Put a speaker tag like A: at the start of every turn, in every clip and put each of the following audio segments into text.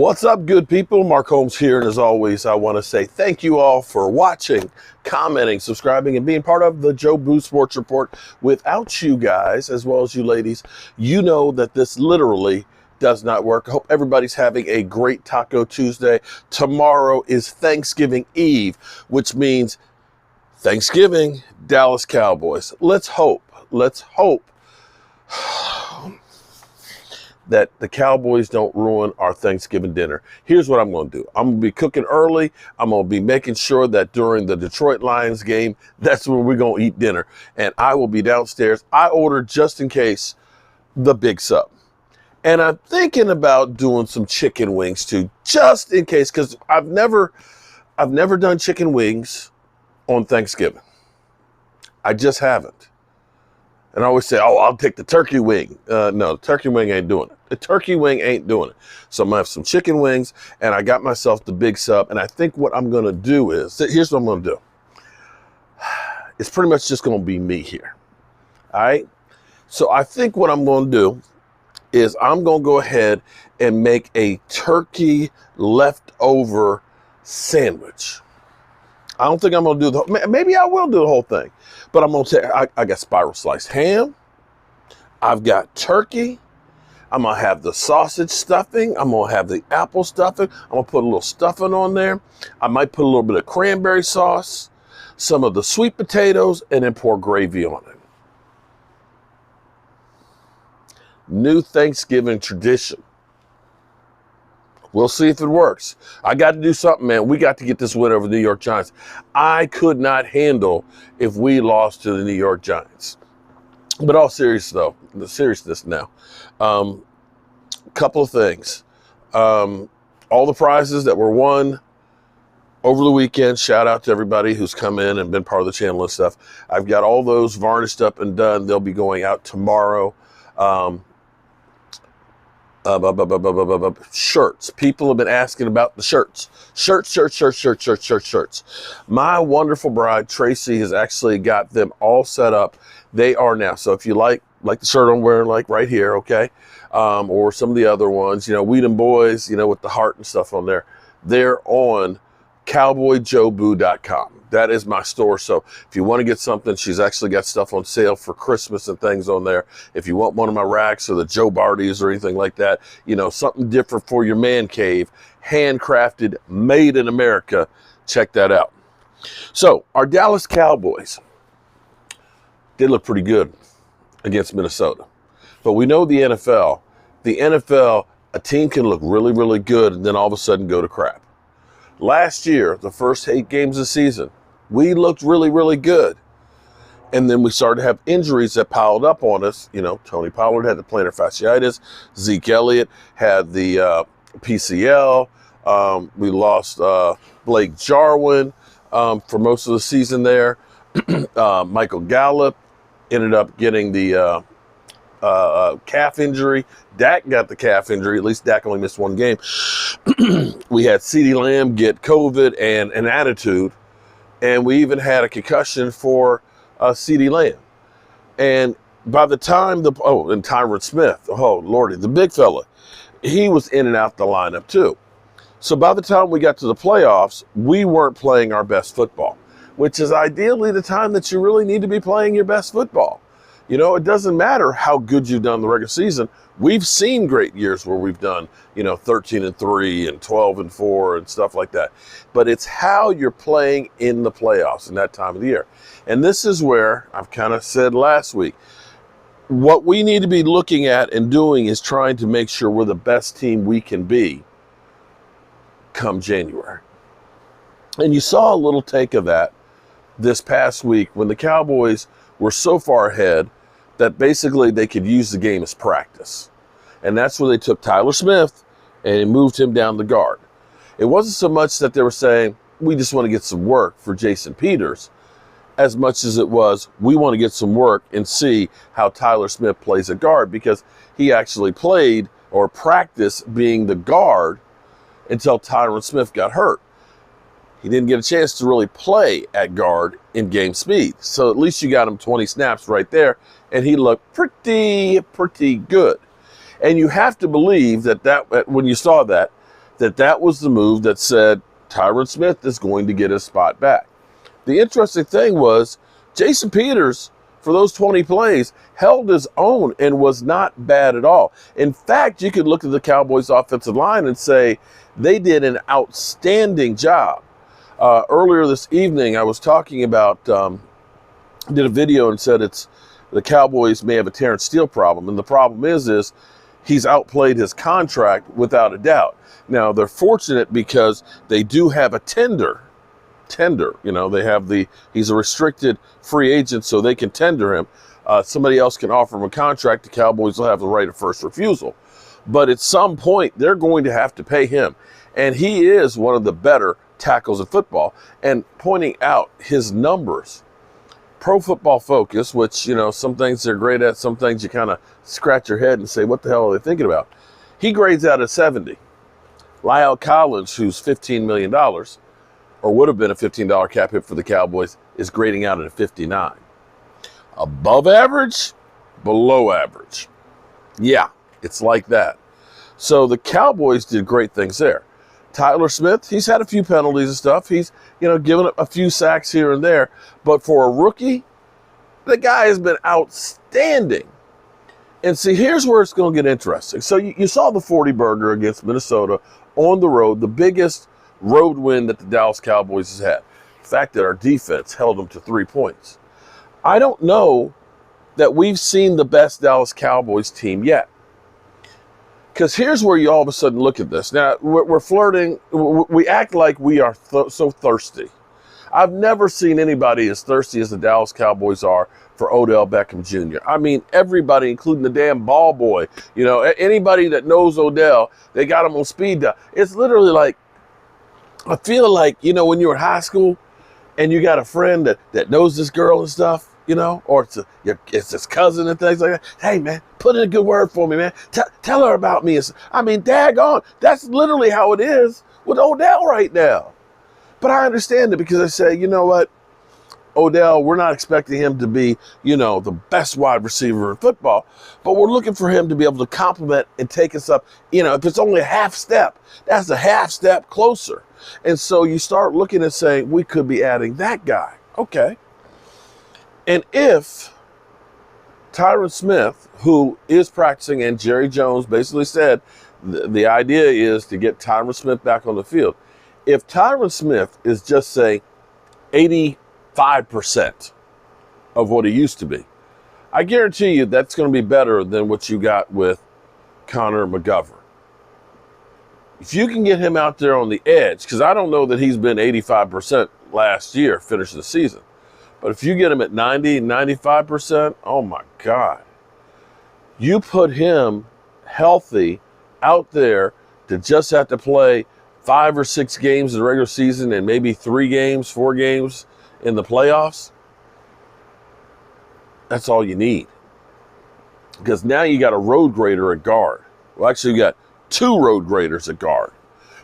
A: What's up, good people? Mark Holmes here, and as always, I want to say thank you all for watching, commenting, subscribing, and being part of the Joe Boo Sports Report. Without you guys, as well as you ladies, you know that this literally does not work. I hope everybody's having a great Taco Tuesday. Tomorrow is Thanksgiving Eve, which means Thanksgiving, Dallas Cowboys. Let's hope that the Cowboys don't ruin our Thanksgiving dinner. Here's what I'm going to do. I'm going to be cooking early. I'm going to be making sure that during the Detroit Lions game, that's when we're going to eat dinner. And I will be downstairs. I ordered, just in case, the big sub. And I'm thinking about doing some chicken wings too, just in case, because I've never done chicken wings on Thanksgiving. I just haven't. And I always say, oh, I'll take the turkey wing. No, the turkey wing ain't doing it. The turkey wing ain't doing it. So I'm going to have some chicken wings, and I got myself the big sub. And I think what I'm going to do is, here's what I'm going to do. It's pretty much just going to be me here. All right? So I think what I'm going to do is I'm going to go ahead and make a turkey leftover sandwich. I don't think I'm going to do maybe I will do the whole thing. But I'm going to take, I got spiral sliced ham. I've got turkey. I'm going to have the sausage stuffing. I'm going to have the apple stuffing. I'm going to put a little stuffing on there. I might put a little bit of cranberry sauce, some of the sweet potatoes, and then pour gravy on it. New Thanksgiving tradition. We'll see if it works. I got to do something, man. We got to get this win over the New York Giants. I could not handle if we lost to the New York Giants. But all serious, though, the seriousness now. Couple of things. All the prizes that were won over the weekend, shout out to everybody who's come in and been part of the channel and stuff. I've got all those varnished up and done. They'll be going out tomorrow. Shirts. People have been asking about the shirts. Shirts. My wonderful bride, Tracy, has actually got them all set up. They are now. So if you like the shirt I'm wearing, like right here, okay, or some of the other ones, Weedham Boys, with the heart and stuff on there, they're on cowboyjoeboo.com. That is my store. So if you want to get something, she's actually got stuff on sale for Christmas and things on there. If you want one of my racks or the Joe Bardies or anything like that, something different for your man cave, handcrafted, made in America, check that out. So our Dallas Cowboys did look pretty good against Minnesota. But we know the NFL, a team can look really, really good and then all of a sudden go to crap. Last year, the first 8 games of the season, we looked really, really good. And then we started to have injuries that piled up on us. Tony Pollard had the plantar fasciitis. Zeke Elliott had the PCL. We lost Blake Jarwin for most of the season there. Michael Gallup ended up getting the calf injury. Dak got the calf injury. At least Dak only missed 1 game. We had CeeDee Lamb get COVID and an attitude. And we even had a concussion for CeeDee Lamb. And by the time and Tyron Smith, oh, Lordy, the big fella, he was in and out the lineup too. So by the time we got to the playoffs, we weren't playing our best football, which is ideally the time that you really need to be playing your best football. It doesn't matter how good you've done in the regular season. We've seen great years where we've done, 13-3 and 12-4 and stuff like that. But it's how you're playing in the playoffs in that time of the year. And this is where I've kind of said last week, what we need to be looking at and doing is trying to make sure we're the best team we can be come January. And you saw a little take of that this past week when the Cowboys were so far ahead that basically they could use the game as practice. And that's where they took Tyron Smith and moved him down the guard. It wasn't so much that they were saying, we just want to get some work for Jason Peters, as much as it was, we want to get some work and see how Tyron Smith plays a guard, because he actually played or practiced being the guard until Tyron Smith got hurt. He didn't get a chance to really play at guard in game speed. So at least you got him 20 snaps right there, and he looked pretty good. And you have to believe that when you saw that, that was the move that said Tyron Smith is going to get his spot back. The interesting thing was Jason Peters, for those 20 plays, held his own and was not bad at all. In fact, you could look at the Cowboys offensive line and say they did an outstanding job. Earlier this evening, I was talking about, did a video and said the Cowboys may have a Terrence Steele problem. And the problem is he's outplayed his contract without a doubt. Now, they're fortunate because they do have a tender. They have he's a restricted free agent, so they can tender him. Somebody else can offer him a contract. The Cowboys will have the right of first refusal. But at some point, they're going to have to pay him. And he is one of the better tackles in football. And pointing out his numbers, Pro Football Focus, which, some things they're great at, some things you kind of scratch your head and say, what the hell are they thinking about? He grades out at 70. Lyle Collins, who's $15 million, or would have been a $15 cap hit for the Cowboys, is grading out at a 59. Above average, below average. Yeah, it's like that. So the Cowboys did great things there. Tyler Smith, he's had a few penalties and stuff. He's, given a few sacks here and there. But for a rookie, the guy has been outstanding. And see, here's where it's going to get interesting. So you saw the 40-burger against Minnesota on the road, the biggest road win that the Dallas Cowboys has had. The fact that our defense held them to 3 points. I don't know that we've seen the best Dallas Cowboys team yet. Because here's where you all of a sudden look at this. Now, we're flirting. We act like we are so thirsty. I've never seen anybody as thirsty as the Dallas Cowboys are for Odell Beckham Jr. I mean, everybody, including the damn ball boy, anybody that knows Odell, they got him on speed dial. It's literally like, I feel like, when you're in high school and you got a friend that knows this girl and stuff, or it's his cousin and things like that. Hey, man, put in a good word for me, man. Tell her about me. I mean, daggone, that's literally how it is with Odell right now. But I understand it because I say, you know what? Odell, we're not expecting him to be, the best wide receiver in football, but we're looking for him to be able to complement and take us up. If it's only a half step, that's a half step closer. And so you start looking and saying, we could be adding that guy. Okay. And if Tyron Smith, who is practicing, and Jerry Jones basically said the idea is to get Tyron Smith back on the field. If Tyron Smith is just, say, 85% of what he used to be, I guarantee you that's going to be better than what you got with Connor McGovern. If you can get him out there on the edge, because I don't know that he's been 85% last year, finish the season. But if you get him at 90, 95%, oh my God. You put him healthy out there to just have to play 5 or 6 games in the regular season and maybe 3 games, 4 games in the playoffs. That's all you need. Because now you got a road grader at guard. Well, actually, you got 2 road graders at guard.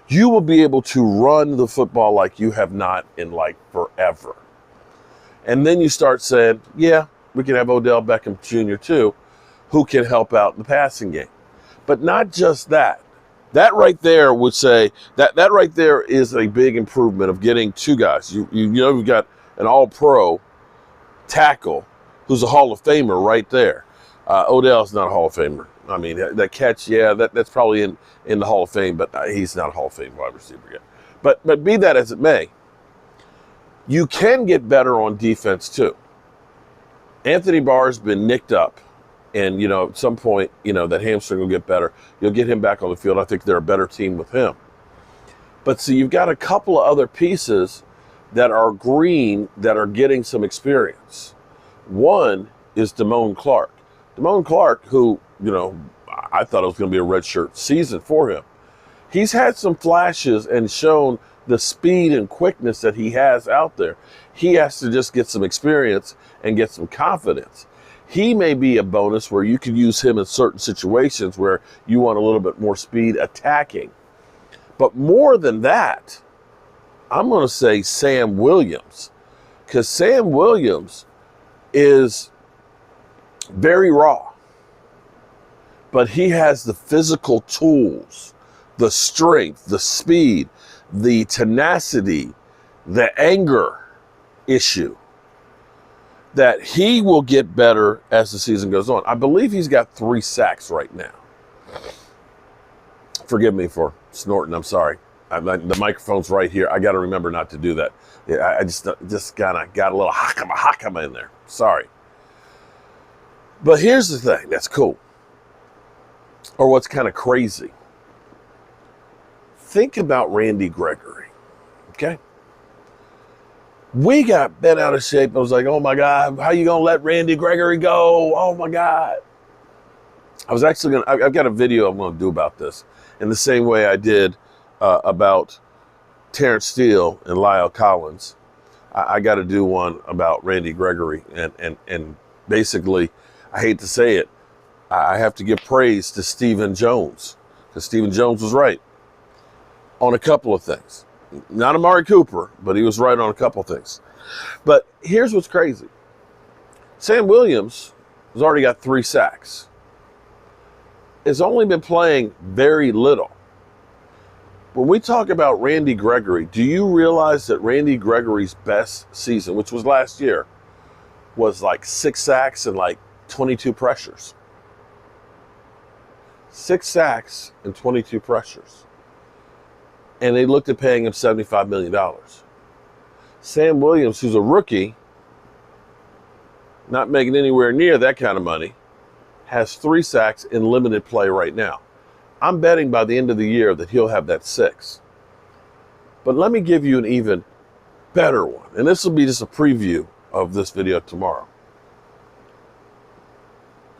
A: You will be able to run the football like you have not in like forever. And then you start saying, yeah, we can have Odell Beckham Jr. too, who can help out in the passing game. But not just that. That right there would say, that right there is a big improvement of getting 2 guys. You've got an all-pro tackle who's a Hall of Famer right there. Odell's not a Hall of Famer. I mean, that catch, yeah, that's probably in the Hall of Fame, but he's not a Hall of Fame wide receiver yet. But be that as it may, you can get better on defense too. Anthony Barr's been nicked up, and at some point, that hamstring will get better. You'll get him back on the field. I think they're a better team with him. But see, you've got a couple of other pieces that are green that are getting some experience. One is Damone Clark. Damone Clark, who, I thought it was going to be a redshirt season for him. He's had some flashes and shown the speed and quickness that he has out there. He has to just get some experience and get some confidence. He may be a bonus where you can use him in certain situations where you want a little bit more speed attacking. But more than that, I'm going to say Sam Williams, because Sam Williams is very raw, but he has the physical tools the strength, the speed, the tenacity, the anger issue, that he will get better as the season goes on. I believe he's got 3 sacks right now. Forgive me for snorting. I'm sorry. The microphone's right here. I got to remember not to do that. I just kind of got a little hakama in there. Sorry. But here's the thing that's cool, or what's kind of crazy. Think about Randy Gregory, okay? We got bent out of shape. I was like, oh my God, how you going to let Randy Gregory go? Oh my God. I've got a video I'm going to do about this in the same way I did about Terrence Steele and Lyle Collins. I got to do one about Randy Gregory. And basically, I hate to say it, I have to give praise to Stephen Jones, because Stephen Jones was right on a couple of things. Not Amari Cooper, but he was right on a couple of things. But here's what's crazy. Sam Williams has already got 3 sacks. Has only been playing very little. When we talk about Randy Gregory, do you realize that Randy Gregory's best season, which was last year, was like 6 sacks and like 22 pressures? 6 sacks and 22 pressures. And they looked at paying him $75 million. Sam Williams, who's a rookie, not making anywhere near that kind of money, has 3 sacks in limited play right now. I'm betting by the end of the year that he'll have that 6. But let me give you an even better one. And this will be just a preview of this video tomorrow.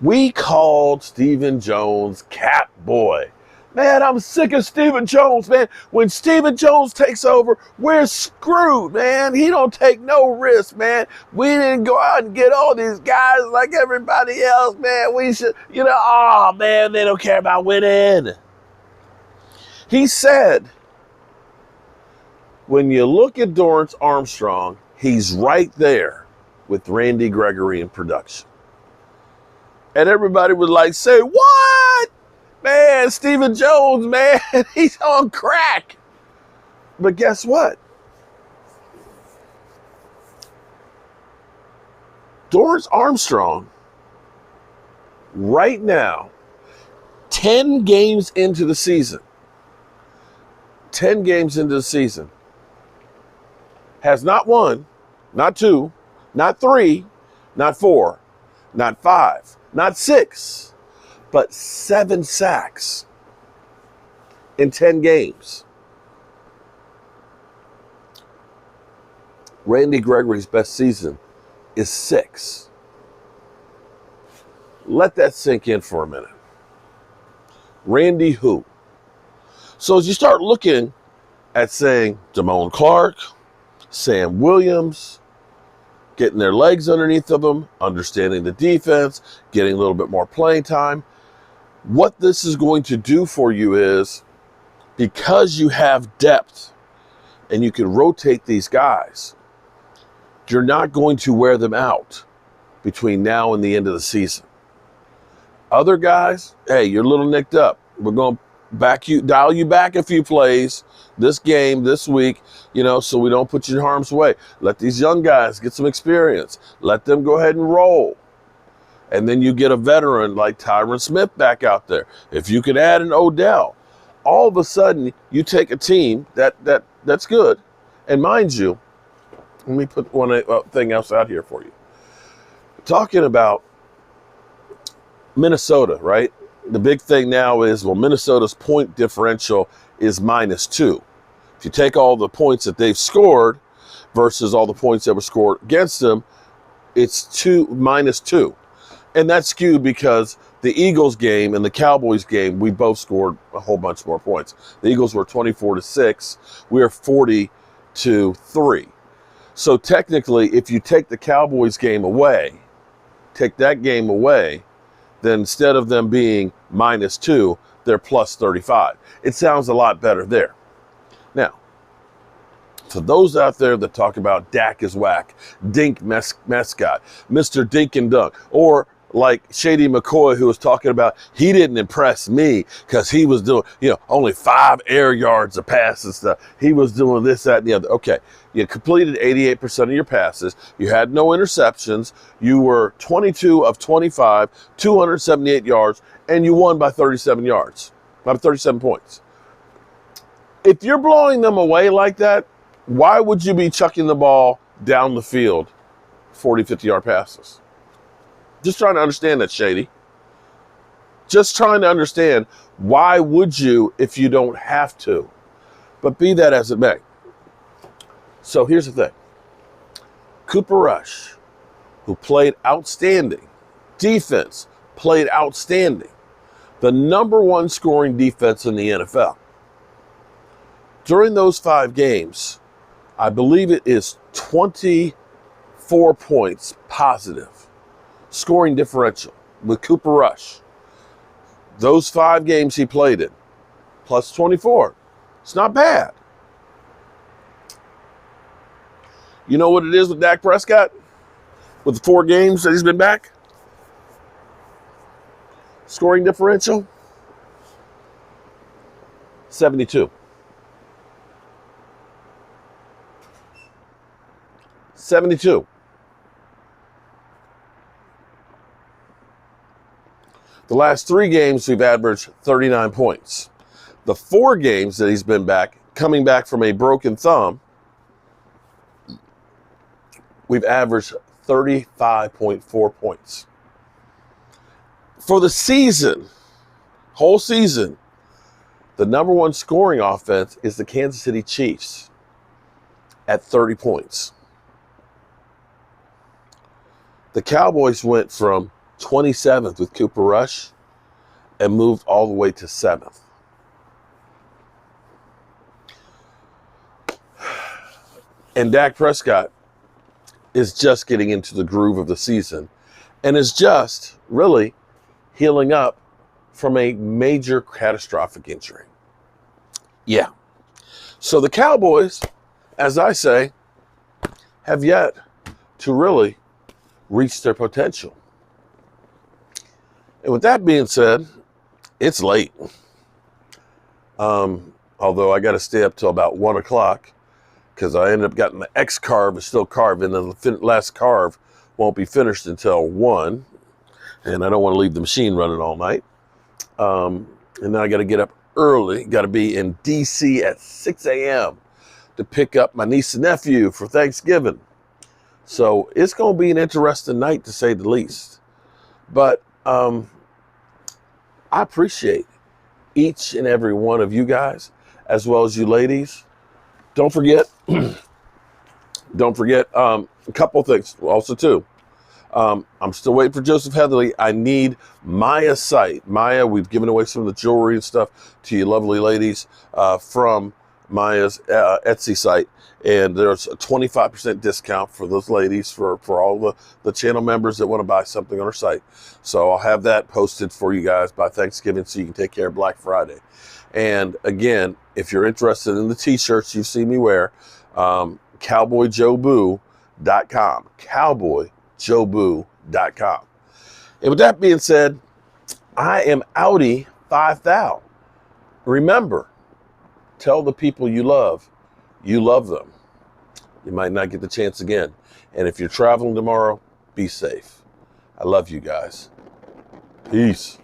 A: We called Stephen Jones Cat Boy. Man, I'm sick of Stephen Jones, man. When Stephen Jones takes over, we're screwed, man. He don't take no risk, man. We didn't go out and get all these guys like everybody else, man. We should, oh, man, they don't care about winning. He said, when you look at Dorrance Armstrong, he's right there with Randy Gregory in production. And everybody was like, say, what? Man, Stephen Jones, man, he's on crack. But guess what? Dorrance Armstrong, right now, 10 games into the season, has not 1, not 2, not 3, not 4, not 5, not 6, but 7 sacks in 10 games. Randy Gregory's best season is 6. Let that sink in for a minute. Randy who? So as you start looking at saying Damone Clark, Sam Williams, getting their legs underneath of them, understanding the defense, getting a little bit more playing time, what this is going to do for you is, because you have depth and you can rotate these guys, you're not going to wear them out between now and the end of the season. Other guys, hey, you're a little nicked up. We're going to dial you back a few plays this game, this week, so we don't put you in harm's way. Let these young guys get some experience. Let them go ahead and roll. And then you get a veteran like Tyron Smith back out there. If you could add an Odell, all of a sudden you take a team that's good. And mind you, let me put one thing else out here for you. Talking about Minnesota, right? The big thing now is, Minnesota's point differential is -2. If you take all the points that they've scored versus all the points that were scored against them, it's -2. And that's skewed because the Eagles game and the Cowboys game, we both scored a whole bunch more points. The Eagles were 24-6. We are 40-3. So technically, if you take the Cowboys game away, then instead of them being -2, they're +35. It sounds a lot better there. Now, for those out there that talk about Dak is whack, Dink Mescott, Mr. Dink and Dunk, or like Shady McCoy, who was talking about he didn't impress me because he was doing, only 5 air yards of pass and stuff. He was doing this, that, and the other. Okay, you completed 88% of your passes. You had no interceptions. You were 22 of 25, 278 yards, and you won by 37 yards, by 37 points. If you're blowing them away like that, why would you be chucking the ball down the field 40, 50-yard passes? Just trying to understand that, Shady. Just trying to understand, why would you if you don't have to? But be that as it may. So here's the thing. Cooper Rush, who played outstanding. Defense played outstanding. The #1 scoring defense in the NFL. During those 5 games, I believe it is 24 points positive scoring differential with Cooper Rush. Those 5 games he played in, plus 24. It's not bad. You know what it is with Dak Prescott? With the 4 games that he's been back? Scoring differential? 72. 72. The last 3 games, we've averaged 39 points. The 4 games that he's been back, coming back from a broken thumb, we've averaged 35.4 points. For the season, whole season, the #1 scoring offense is the Kansas City Chiefs at 30 points. The Cowboys went from 27th with Cooper Rush and moved all the way to 7th. And Dak Prescott is just getting into the groove of the season and is just really healing up from a major catastrophic injury. Yeah. So the Cowboys, as I say, have yet to really reach their potential. And with that being said, it's late. Although I got to stay up till about 1 o'clock because I ended up getting the X carve is still carving, and the last carve won't be finished until 1. And I don't want to leave the machine running all night. And then I got to get up early. Got to be in D.C. at 6 a.m. to pick up my niece and nephew for Thanksgiving. So it's going to be an interesting night, to say the least. But I appreciate each and every one of you guys, as well as you ladies. Don't forget, a couple things also too. I'm still waiting for Joseph Heatherly. I need Maya's site. Maya, we've given away some of the jewelry and stuff to you lovely ladies from Maya's Etsy site. And there's a 25% discount for those ladies, for all the channel members that want to buy something on her site. So I'll have that posted for you guys by Thanksgiving so you can take care of Black Friday. And again, if you're interested in the t-shirts you've seen me wear, cowboyjoeboo.com. cowboyjoeboo.com. And with that being said, I am Audi 5000. Remember, tell the people you love them. You might not get the chance again. And if you're traveling tomorrow, be safe. I love you guys. Peace.